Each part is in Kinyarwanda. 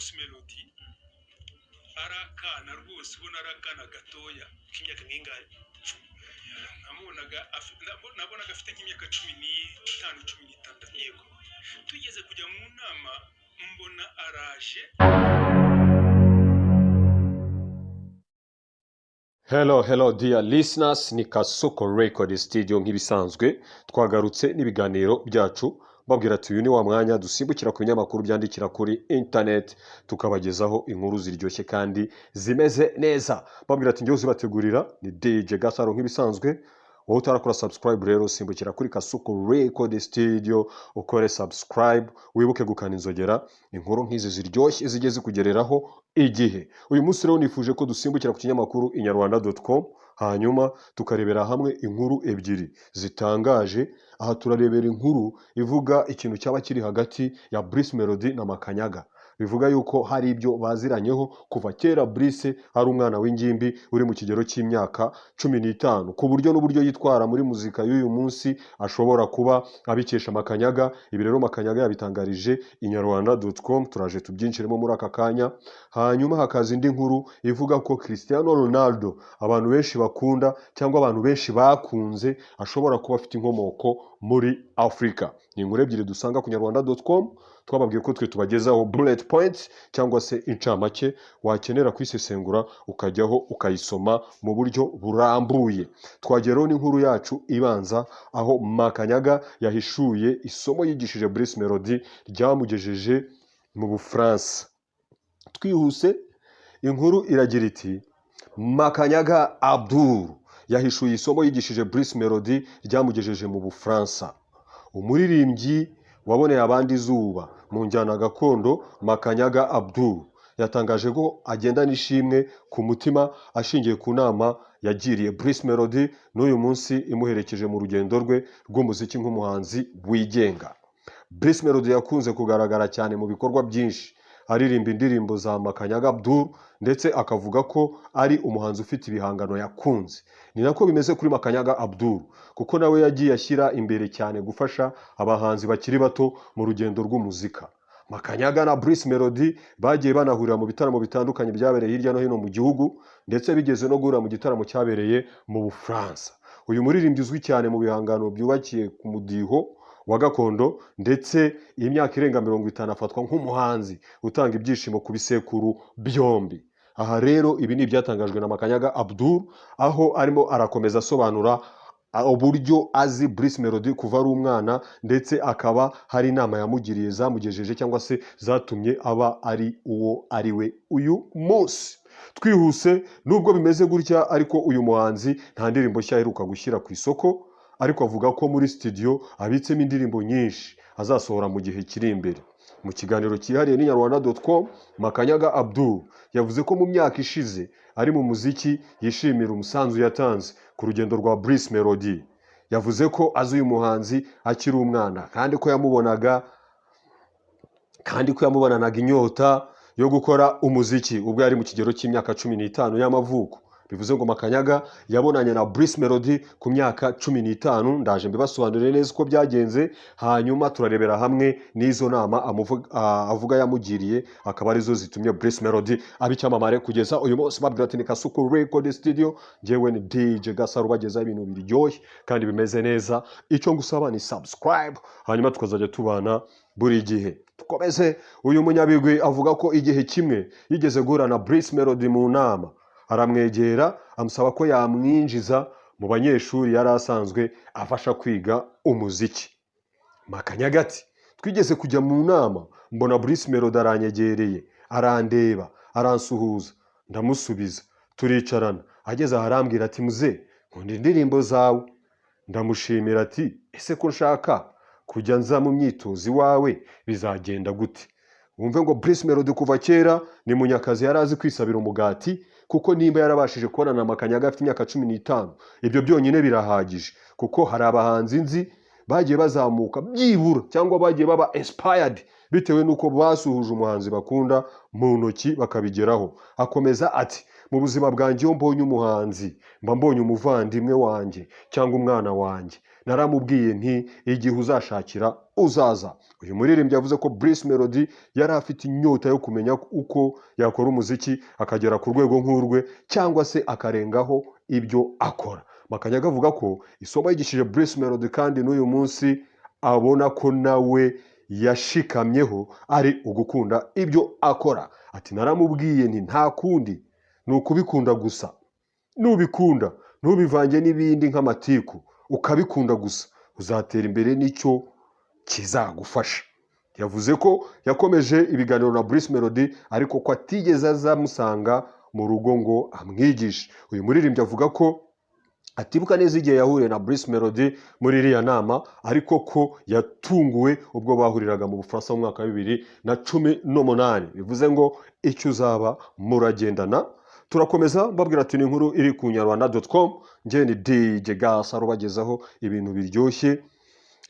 Bruce Melody arakana rwose ubona arakana gatoya k'imyaka nk'ingahe nabonaga afite nk'imyaka 15 16. yego tugeze kujya mu nama mbona araje. Hello dear listeners, ni Kasuko Record Studio nk'ibisanzwe twagarutse n'ibiganiro byacu babwira ati uyu ni wa mwanya dusimbukira ku binyamakuru byandikira kuri internet tukabagezaho inkuru ziryoshye kandi zimeze neza. Babwira ati njye uzibategurira ni DJ Gasaro nk'ibisanzwe. Wowe utarakora subscribe rero simbukira kuri Kasuko Record Studio ukore subscribe, wibuke gukana inzogera inkuru nk'izi ziryoshye zigeze kugereraho igihe. Uyu munsi rero nifuje ko dusimbukira ku kinyamakuru inyarwanda.com hanyuma tukarebera hamwe inkuru ebyiri zitangaje. Aha turarebera inkuru ivuga ikintu cyaba kiri hagati ya Bruce Melody na Makanyaga. Bivuga yuko hari ibyo baziranyeho kuva kera. Bruce ari umwana w'ingimbi uri mu kigero cy'imyaka 15 ku buryo n'uburyo yitwara muri muzika y'uyu munsi ashobora kuba abikesha Makanyaga. Ibi rero Makanyaga yabitangarije inyarwanda.com, turaje tubyinshiremo muri aka kanya. Hanyuma hakaza indi nkuru ivuga ko Cristiano Ronaldo abantu benshi bakunda cyangwa abantu benshi bakunze ashobora kuba afite inkomoko muri Afrika. Ni inkuru ebyiri dusanga ku nyarwanda.com. Twababwiye ko twe tubagezaho bullet points cyangwa se incamake wakenera kwisesengura ukajyaho ukayisoma mu buryo burambuye. Twageraho n'inkuru yacu ibanza aho Makanyaga yahishuye isomo yigishije Bruce Melody ryamugejeje mu Bufaransa. Twihuse inkuru iragira iti Makanyaga Abdul yahishuye isomo yigishije Bruce Melody ryamugejeje mu Bufaransa. Umuririmbyi waboneye abandi izuba mu njyana gakondo Makanyaga Abdul yatangaje ko agenda nishimwe ku mutima ashingiye ku nama yagiriye Bruce Melody n'uyu munsi imuherekeje mu rugendo rwe rw'umuziki nk'umuhanzi wigenga. Bruce Melody yakunze kugaragara cyane mu bikorwa byinshi aririmba indirimbo za Makanyaga Abdul ndetse akavuga ko ari umuhanzi ufite ibihangano yakunze. Ni nako bimeze kuri Makanyaga Abdul kuko nawe yagiye ashyira imbere cyane gufasha abahanzi bakiri bato mu rugendo rw'umuzika. Makanyaga na Bruce Melody bagiye banahurira mu bitaramo bitandukanye byabereye hirya no hino mu gihugu ndetse bigeze no guhura mu gitaramo cyabereye mu Bufaransa. Uyu muririmbyi uzwi cyane mu bihangano byubakiye ku mudiho wa gakondo ndetse imyaka irenga 50 afatwa nk'umuhanzi utanga ibyishimo ku bisekuru byombi. Aha rero ibi ni ibyatangajwe na Makanyaga Abdul aho arimo arakomeza asobanura uburyo azi Bruce Melody kuva ari umwana ndetse akaba hari inama yamugiriye zamugejeje cyangwa se zatumye aba ari uwo ari we uyu munsi. Twihuse nubwo bimeze gutya ariko uyu muhanzi nta ndirimbo nshya aheruka gushyira ku isoko, ariko avuga ko muri studio abitsemo indirimbo nyinshi azasohora mu gihe kiri imbere. Mu kiganiro cyihariye n'inyarwanda.com Makanyaga Abdul yavuze ko mu myaka ishize ari mu muziki yishimira umusanzu yatanze ku rugendo rwa Bruce Melody. Yavuze ko azi uyu muhanzi akiri umwana kandi ko yamubonanaga inyota yo gukora umuziki ubwo yari mu kigero cy'imyaka 15 y'amavuko. Bivuze ngo Makanyaga yabonanye na Bruce Melody ku myaka 15. Ndaje mbibasobanurire neza uko byagenze hanyuma turarebera hamwe n'izo nama avuga yamugiriye akaba arizo zitumye Bruce Melody abicyamamare kugeza uyu munsi. Babwira ati ni Kasuko Record Studio, jewe ni DJ Gasaro bageza ibintu biryoshye kandi bimeze neza. Icyo ngusaba ni subscribe hanyuma tukazajya tubana buri gihe. Tukomeze. Uyu munyabigwi avuga ko igihe kimwe yigeze guhura na Bruce Melody mu nama, aramwegera amusaba ko yamwinjiza mu banyeshuri yari asanzwe afasha kwiga umuziki. Makanyaga ati twigeze kujya mu nama mbona Bruce Melody aranyegereye arandeba aransuhuza ndamusubiza turicarana, ageze aharambwira ati muze nkunda indirimbo zawe. Ndamushimira ati ese ko nshaka kujya nza mu myitozo iwawe bizagenda gute? Wumve ngo Bruce Melody kuva kera ni munyakazi yari azi kwisabira umugati kuko nimba yarabashije kubonana na Makanyaga afite imyaka 15 ibyo byonyine birahagije kuko hari abahanzi nzi bagiye bazamuka byibura cyangwa bagiye baba inspired bitewe nuko basuhuje umuhanzi bakunda mu ntoki bakabigeraho. Akomeza ati mu buzima bwanjye iyo mbonye umuhanzi mba mbonye umuvandimwe wanjye cyangwa umwana wanjye, naramubwiye nti igihe uzashakira uzaza. Uyu muririmbyi yavuze ko Bruce Melody yari afite inyota yo kumenya uko yakora umuziki akagera ku rwego nk'urwe cyangwa se akarengaho ibyo akora. Makanyaga avuga ko isomo yigishije Bruce Melody kandi n'uyu munsi abona ko nawe yashikamyeho ari ugukunda ibyo akora. Ati naramubwiye nti nta kundi ni ukubikunda gusa, nubikunda ntubivange n'ibindi nk'amatiku, ukabikunda gusa uzatera imbere, nicyo kizagufasha. Yavuze ko yakomeje ibiganiro na Bruce Melody ariko ko atigeze azamusanga mu rugo ngo amwigishe. Uyu muririmbyi avuga ko atibuka neza igihe yahuriye na Bruce Melody muri iriya nama, ariko ko yatunguwe ubwo bahuriraga mu Bufaransa mu mwaka wa 2018. Bivuze ngo icyo uzaba muragendana. Turakomeza mbabwira ati ni inkuru iri ku Nyarwanda.com. Njye ni DJ Gas arubagezaho ibintu biryoshye.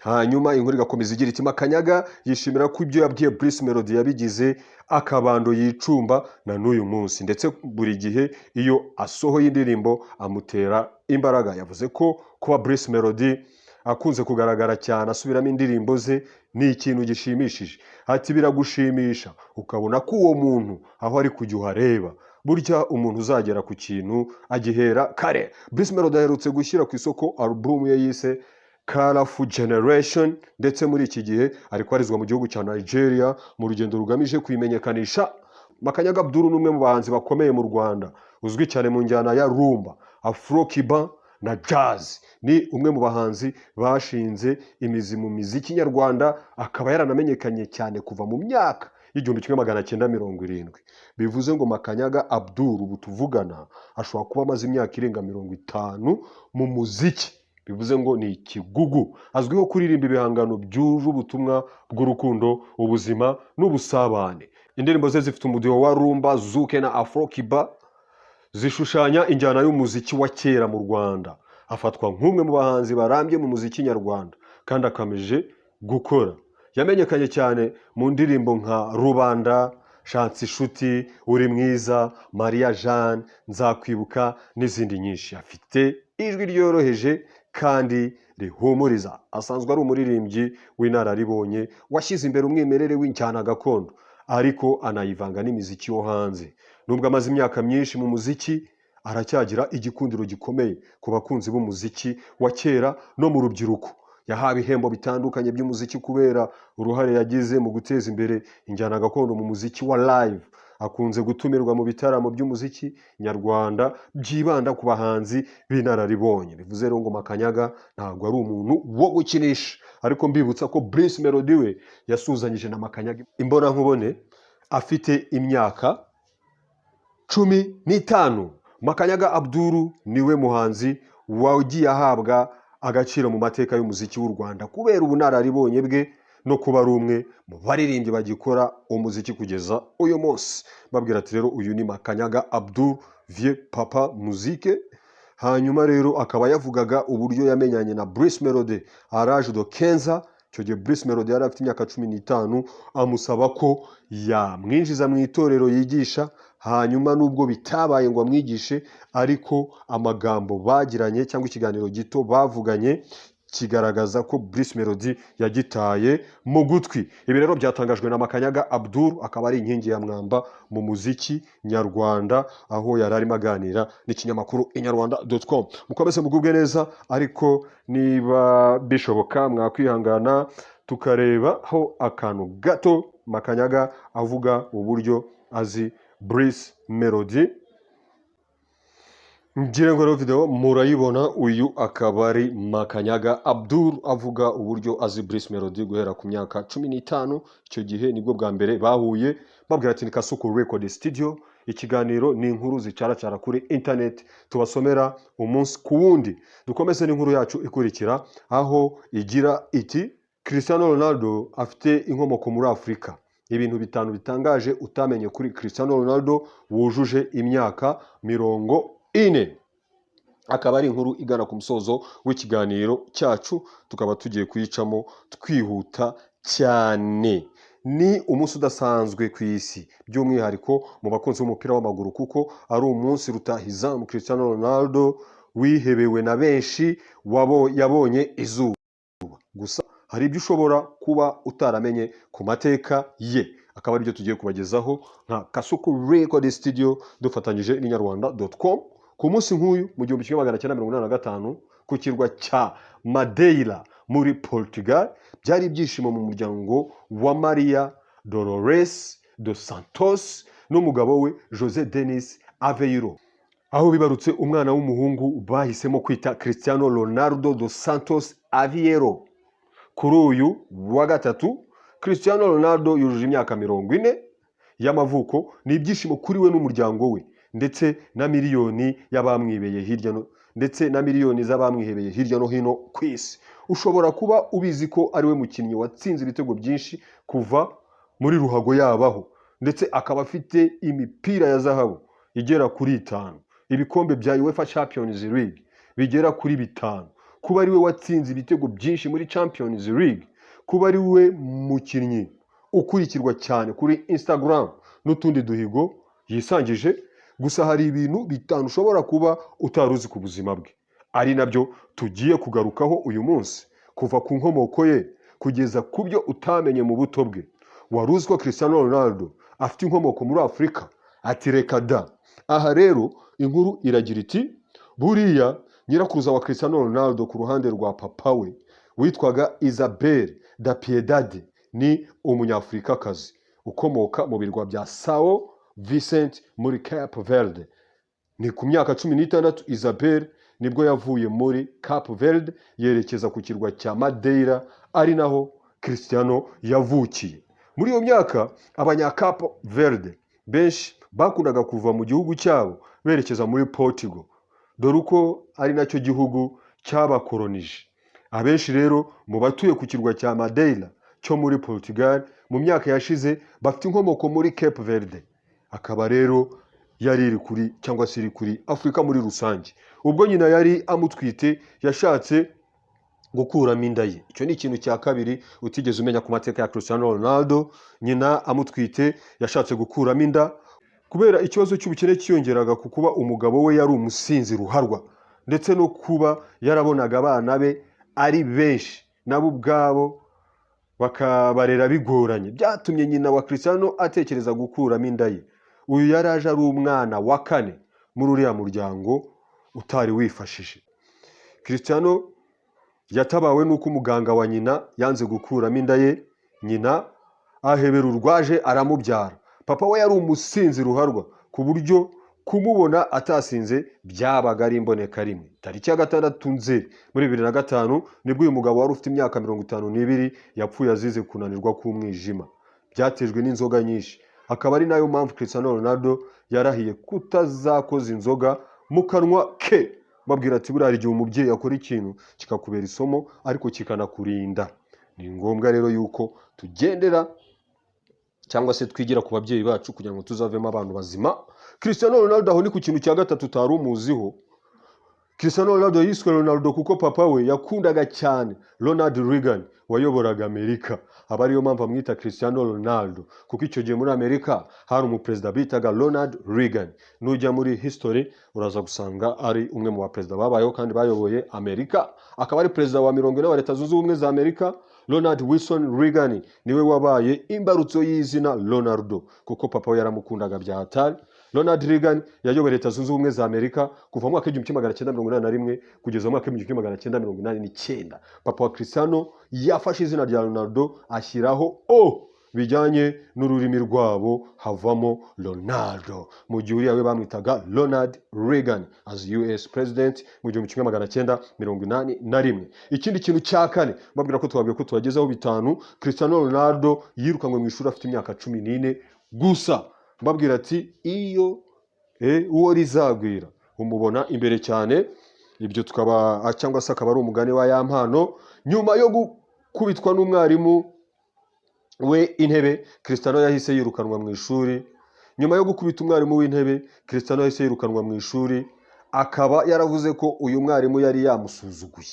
Hanyuma inkuru igakomeza igira iti Makanyaga yishimira ko ibyo yabwiye Bruce Melody yabigize akabando yicumba na n'uyu munsi, ndetse buri gihe iyo asohoye indirimbo amutera imbaraga. Yavuze ko kuba Bruce Melody akunze kugaragara cyane asubiramo indirimbo ze ni ikintu gishimishije. Ati biragushimisha ukabona ko uwo muntu aho ari kujya uhareba. Burya umuntu uzagera ku kintu agihera kare. Bruce Melody aherutse gushyira ku isoko album ye yise Colorful Generation, ndetse muri iki gihe ari kwarizwa mu gihugu cya Nigeria mu rugendo rugamije kwimenyekanisha. Makanyaga Abdul ni umwe mu bahanzi bakomeye mu Rwanda, uzwi cyane mu njyana ya rumba, afro kiba na jazz. Ni umwe mu bahanzi bashinze imizi mu muziki nyarwanda, akaba yaranamenyekanye cyane kuva mu myaka y'1970. Bivuze ngo Makanyaga Abdul ubu tuvugana ashobora kuba amaze imyaka irenga 50 mu muziki. Bivuze ngo ni ikigugu. Azwiho kuririmba ibihangano byuje ubutumwa bw'urukundo, ubuzima n'ubusabane. Indirimbo ze zifite umudiho wa rumba, zuke na afro kiba, zishushanya injyana y'umuziki wa kera mu Rwanda. Afatwa nk'umwe mu bahanzi barambye mu muziki nyarwanda kandi akamije gukora. Yamenyekanye cyane mu ndirimbo nka Rubanda, Shansi Shuti, Uri Mwiza, Maria Jeanne, Nzakwibuka n'izindi nyinshi. Afite ijwi ryoroheje kandi rihumuriza. Asanzwe ari umuririmbyi w'inararibonye washyize imbere umwimerere w'injyana gakondo, ariko anayivanga n'imiziki yo hanze. Nubwo amaze imyaka myinshi mu muziki, aracyagira igikundiro gikomeye ku bakunzi b'umuziki wa kera no mu rubyiruko. Yahawe ibihembo bitandukanye by'umuziki kubera uruhare yagize mu guteza imbere injyana gakondo mu muziki wa live. Akunze gutumirwa mu bitaramo by'umuziki nyarwanda byibanda ku bahanzi b'inararibonye. Bivuze rero ngo Makanyaga ntabwo ari umuntu wo gukinisha. Ariko mbibutsa ko Bruce Melody we yasuzanyije na Makanyaga imbona nkubone afite imyaka 15. Makanyaga Abdul niwe muhanzi wagiye ahabwa agaciro mu mateka y'umuziki w'u Rwanda kubera ubunararibonye bwe no kuba ari umwe mu baririmbyi bagikora umuziki kugeza uyu munsi. Babwira ati rero uyu ni Makanyaga Abdul Vieux Papa Musique. Hanyuma rero akaba yavugaga uburyo yamenyanye na Bruce Melody à l'âge de 15. Icyo gihe Bruce Melody yari afite imyaka 15, amusaba ko yamwinjiza mu itorero yigisha. Hanyuma nubwo bitabaye ngo amwigishe, ariko amagambo bagiranye cyangwa ikiganiro gito bavuganye kigaragaza ko Bruce Melody yagitaye mu gutwi. Ibi rero byatangajwe na Makanyaga Abdul, akaba ari inkingi ya mwamba mu muziki nyarwanda, aho yari arimo aganira n'ikinyamakuru Inyarwanda.com. Mukomeze mugubwe neza, ariko niba bishoboka mwakwihangana tukarebaho akantu gato Makanyaga avuga uburyo azi Bruce Melody. Ngira ngo video murayibona. Uyu akaba ari Makanyaga Abdul avuga uburyo azi Bruce Melody guhera ku myaka 15. Icyo gihe nibwo bwa mbere bahuye. Babwira ati ni Kasuku Record Studio. Ikiganiro ni inkuru zicaracara kuri internet tubasomera umunsi ku wundi. Dukomeze n'inkuru yacu ikurikira, aho igira iti Cristiano Ronaldo afite inkomoko muri Afrika. Ibintu 5 bitangaje utamenye kuri Cristiano Ronaldo wujuje imyaka 40. Akaba ari inkuru igana ku musozo w'ikiganiro cyacu, tukaba tugiye kuyicamo twihuta cyane. Ni umunsi udasanzwe ku isi, by'umwihariko mu bakunzi b'umupira w'amaguru, kuko ari umunsi rutahizamu Cristiano Ronaldo wihebewe na benshi yabonye izuba. Gusa hari ibyo ushobora kuba utaramenye ku mateka ye, akaba aribyo tugiye kubagezaho nka Kasuku Record Studio dufatanyije n'inyarwanda.com ku munsi nk'uyu mu 1985 ku kirwa cya Madeira muri Portugal. Byari ibyishimo mu muryango wa Maria Dolores dos Santos n'umugabo we José Denis Aveiro, aho bibarutse umwana w'umuhungu bahisemo kwita Cristiano Ronaldo dos Santos Aveiro. Kuri uyu wa gatatu Cristiano Ronaldo yujuje imyaka 40 y'amavuko. Ni ibyishimo kuri we n'umuryango we ndetse na miliyoni y'abamwibeye hirya no hino ku isi. Ushobora kuba ubizi ko ari we mukinnyi watsinze ibitego byinshi kuva muri ruhago yabaho, ndetse akaba afite imipira ya zahabu igera kuri 5, ibikombe bya UEFA Champions League bigera kuri 5, kuba ari we watsinze ibitego byinshi muri Champions League, kuba ari we mukinnyi ukurikirwa cyane kuri Instagram n'utundi duhigo yisangije. Gusa hari ibintu 5 ushobora kuba utaruzi ku buzima bwe, ari nabyo tugiye kugarukaho uyu munsi, kuva ku nkomoko ye kugeza ku byo utamenye mu buto bwe. Waruzi ko Cristiano Ronaldo afite inkomoko muri Afurika? Ati reka da. Aha rero inkuru iragira iti buriya nyirakuruza wa Cristiano Ronaldo ku ruhande rwa papa we witwaga Isabel da Piedade ni umunyafurikakazi ukomoka mu birwa bya São Vicente muri Cape Verde. Ni ku myaka 16 Isabel nibwo yavuye muri Cape Verde yerekeza ku kirwa cya Madeira, ari naho Cristiano yavukiye. Muri iyo myaka abanya Cape Verde benshi bakundaga kuva mu gihugu cyabo berekeza muri Portugal, dore uko ari nacyo gihugu cyabakolonije. Abenshi rero mu batuye ku kirwa cya Madeira cyo muri Portugal mu myaka yashize bafite inkomoko muri Cape Verde. Akaba rero yari iri kuri cyangwa se iri kuri Afurika muri rusange. Ubwo nyina yari amutwite yashatse gukuramo inda ye. Icyo ni ikintu cya kabiri utigeze umenya ku mateka ya Cristiano Ronaldo. Nyina amutwite yashatse gukuramo inda kubera ikibazo cy'ubukene cyiyongeraga ku kuba umugabo we yari umusinzi ruharwa, ndetse no kuba yarabonaga abana be ari benshi nabo ubwabo bakabarera bigoranye. Byatumye nyina wa Cristiano atekereza gukuramo inda ye. Uyu yaraje ari umwana wa 4 muri uriya muryango utari wifashije. Cristiano yatabawe nuko umuganga wa nyina yanze gukuramo inda ye. Nyina ahebera urwaje aramubyara. Papa we yari umusinzi ruharwa ku buryo kumubona atasinze byabaga ari imboneka rimwe. Tariki ya 6 Nzeri muri 2005 nibwo uyu mugabo wari ufite imyaka 52 yapfuye azize kunanirwa k'umwijima byatejwe n'inzoga nyinshi. Akaba ari nayo mpamvu Cristiano Ronaldo yarahiye kutazakoza inzoga mu kanwa ke. Babwira ati buriya igihe umubyeyi akora ikintu kikakubera isomo ariko kikanakurinda, ni ngombwa rero yuko tugendera cyangwa se twigira ku babyeyi bacu kugira ngo tuzavemo abantu bazima. Cristiano Ronaldo aho ni ku kintu cya gatatu utari umuziho. Cristiano Ronaldo yiswe Ronaldo kuko papa we yakundaga cyane Ronald Reagan wayoboraga Amerika. Aba ariyo mpamvu amwita Cristiano Ronaldo, kuko icyo gihe muri Amerika hari umuperezida bitaga Ronald Reagan. Nujya muri history uraza gusanga ari umwe mu baperezida babayeho kandi bayoboye Amerika. Akaba ari perezida wa 40 wa Leta Zunze Ubumwe za Amerika. Ronald Wilson Reagan niwe wabaye imbarutso y'izina Ronaldo kuko papa we yaramukundaga bya hatari. Ronald Reagan yayoboye Leta Zunze Ubumwe za Amerika kuva mu mwaka 1981 kugeza mu mwaka 1989. Papa wa Cristiano yafashe izina rya Ronaldo ashyiraho O bijyanye n'ururimi rwabo havamo Ronaldo. Mu gihe uriya we bamwitaga Ronald Reagan as US President mu 1981. Ikindi kintu cya kane babwira ko twabwiye ko tubagezaho 5. Cristiano Ronaldo yirukanwe mu ishuri afite imyaka 14 gusa. Babwira ati iyo uwo rizagwira umubona imbere cyane. Ibyo tukaba cyangwa se akaba ari umugani wa ya mpano. Nyuma yo gukubitwa n'umwarimu we intebe, Cristiano yahise yirukanwa mu ishuri. Nyuma yo gukubita umwarimu w'intebe, Cristiano yahise yirukanwa mu ishuri. Akaba yaravuze ko uyu mwarimu yari yamusuzuguye,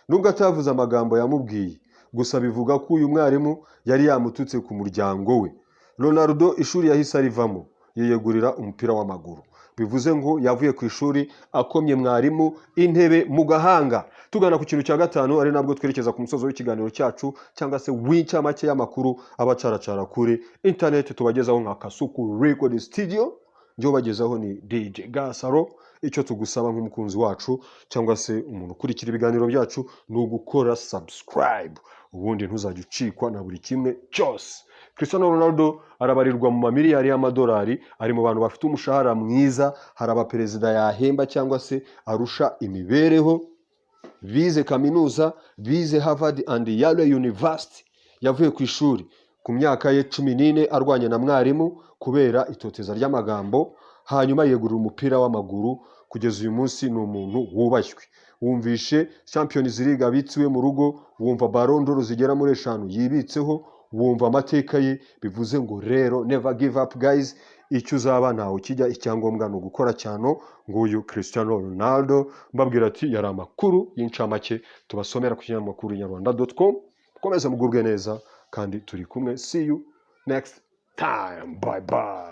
nubwo atavuze amagambo yamubwiye, gusa bivuga ko uyu mwarimu yari yamututse ku muryango we. Ronaldo ishuri yahise arivamo yiyegurira umupira w'amaguru. bivuze ngo yavuye ku ishuri akomye mwarimu intebe mu gahanga. Tugana ku kintu cya gatanu ari nabwo twerekeza ku musozo w'ikiganiro cyacu cyangwa se w'incamake y'amakuru abacaracara kuri internet tubagezaho nka Kasuku Record Studio. Njye bagezaho ni DJ Gasaro. Icyo tugusaba nk'umukunzi wacu cyangwa se umuntu ukurikira ibiganiro byacu ni ugukora subscribe, ubundi ntuzajya ucikwa na buri kimwe cyose. Cristiano Ronaldo arabarirwa mu mamiliyari y'amadolari, ari mu bantu bafite umushahara mwiza, hari abaperezida yahemba cyangwa se arusha imibereho. Bize kaminuza, bize Harvard and Yale University. Yavuye ku ishuri ku myaka ye 14 arwanya na mwarimu kubera itoteza ry'amagambo, hanyuma yegurira umupira w'amaguru. Kugeza uyu munsi ni umuntu wubashywe. Wumvishe Champions League abitsiwe mu rugo, wumva Ballon d'Or zigera muri 5 yibitseho, wumva amateka ye. Bivuze ngo rero never give up guys, icyo uzaba ntaho kijya, icyangombwa no gukora cyane. Nguyu Cristiano Ronaldo mbabwira ati yari amakuru y'incamake tubasomera ku kinyamakuru inyarwanda.com. Komeza mugubwe neza kandi turi kumwe. See you next time. Bye bye.